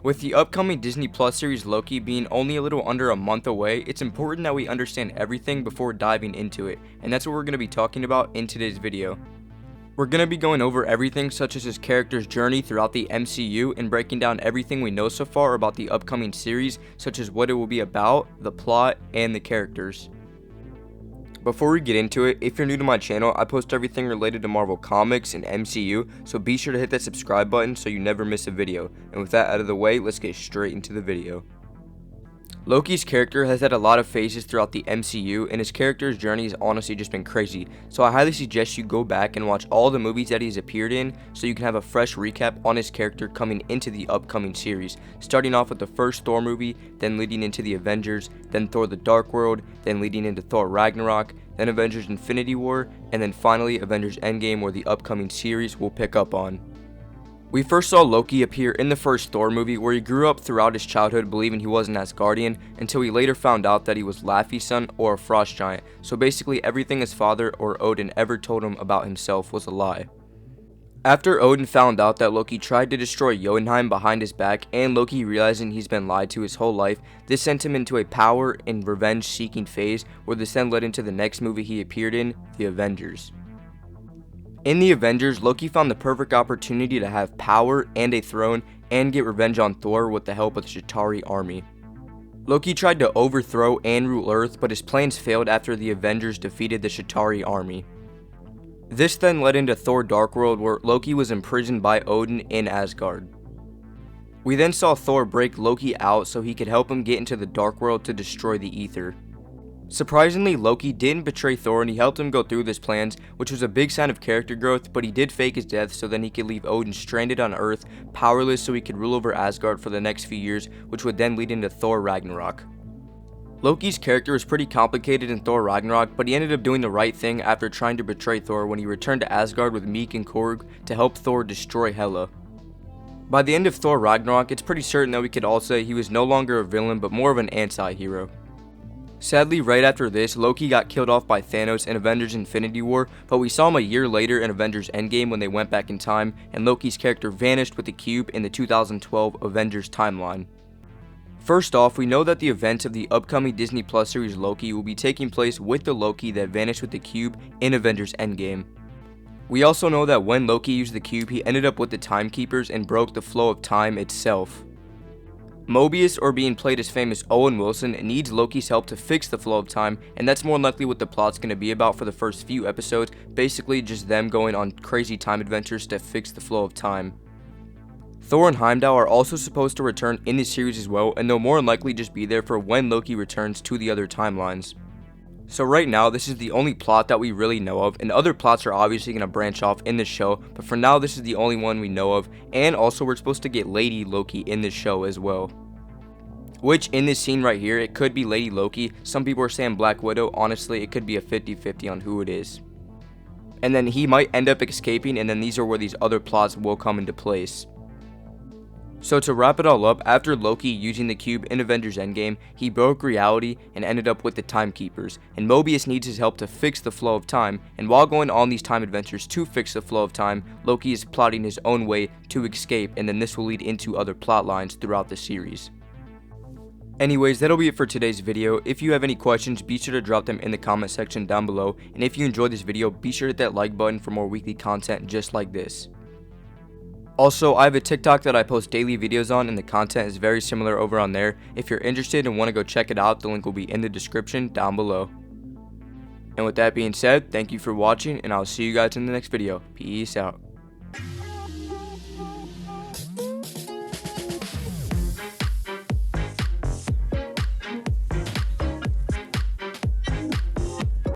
With the upcoming Disney Plus series Loki being only a little under a month away, it's important that we understand everything before diving into it, and that's what we're going to be talking about in today's video. We're going to be going over everything such as his character's journey throughout the MCU and breaking down everything we know so far about the upcoming series, such as what it will be about, the plot, and the characters. Before we get into it, if you're new to my channel, I post everything related to Marvel Comics and MCU, so be sure to hit that subscribe button so you never miss a video. And with that out of the way, let's get straight into the video. Loki's character has had a lot of phases throughout the MCU, and his character's journey has honestly just been crazy, so I highly suggest you go back and watch all the movies that he's appeared in so you can have a fresh recap on his character coming into the upcoming series, starting off with the first Thor movie, then leading into the Avengers, then Thor the Dark World, then leading into Thor Ragnarok, then Avengers Infinity War, and then finally Avengers Endgame, where the upcoming series will pick up on. We first saw Loki appear in the first Thor movie, where he grew up throughout his childhood believing he was an Asgardian, until he later found out that he was Laufey's son or a frost giant, so basically everything his father or Odin ever told him about himself was a lie. After Odin found out that Loki tried to destroy Jotunheim behind his back, and Loki realizing he's been lied to his whole life, this sent him into a power and revenge seeking phase, where this then led into the next movie he appeared in, the Avengers. In the Avengers, Loki found the perfect opportunity to have power and a throne and get revenge on Thor with the help of the Chitauri army. Loki tried to overthrow and rule Earth, but his plans failed after the Avengers defeated the Chitauri army. This then led into Thor Dark World, where Loki was imprisoned by Odin in Asgard. We then saw Thor break Loki out so he could help him get into the Dark World to destroy the Ether. Surprisingly, Loki didn't betray Thor and he helped him go through his plans, which was a big sign of character growth, but he did fake his death so then he could leave Odin stranded on Earth, powerless, so he could rule over Asgard for the next few years, which would then lead into Thor Ragnarok. Loki's character was pretty complicated in Thor Ragnarok, but he ended up doing the right thing after trying to betray Thor when he returned to Asgard with Meek and Korg to help Thor destroy Hela. By the end of Thor Ragnarok, it's pretty certain that we could all say he was no longer a villain but more of an anti-hero. Sadly, right after this, Loki got killed off by Thanos in Avengers Infinity War, but we saw him a year later in Avengers Endgame when they went back in time, and Loki's character vanished with the cube in the 2012 Avengers timeline. First off, we know that the events of the upcoming Disney Plus series Loki will be taking place with the Loki that vanished with the cube in Avengers Endgame. We also know that when Loki used the cube, he ended up with the Timekeepers and broke the flow of time itself. Mobius, or being played as famous Owen Wilson, needs Loki's help to fix the flow of time, and that's more likely what the plot's going to be about for the first few episodes, basically just them going on crazy time adventures to fix the flow of time. Thor and Heimdall are also supposed to return in this series as well, and they'll more than likely just be there for when Loki returns to the other timelines. So right now, this is the only plot that we really know of, and other plots are obviously going to branch off in this show, but for now this is the only one we know of, and also we're supposed to get Lady Loki in this show as well. Which, in this scene right here, it could be Lady Loki, some people are saying Black Widow, honestly it could be a 50-50 on who it is. And then he might end up escaping, and then these are where these other plots will come into place. So to wrap it all up, after Loki using the cube in Avengers Endgame, he broke reality and ended up with the Timekeepers, and Mobius needs his help to fix the flow of time, and while going on these time adventures to fix the flow of time, Loki is plotting his own way to escape, and then this will lead into other plot lines throughout the series. Anyways, that'll be it for today's video. If you have any questions, be sure to drop them in the comment section down below, and if you enjoyed this video, be sure to hit that like button for more weekly content just like this. Also, I have a TikTok that I post daily videos on, and the content is very similar over on there. If you're interested and want to go check it out, the link will be in the description down below. And with that being said, thank you for watching, and I'll see you guys in the next video. Peace out.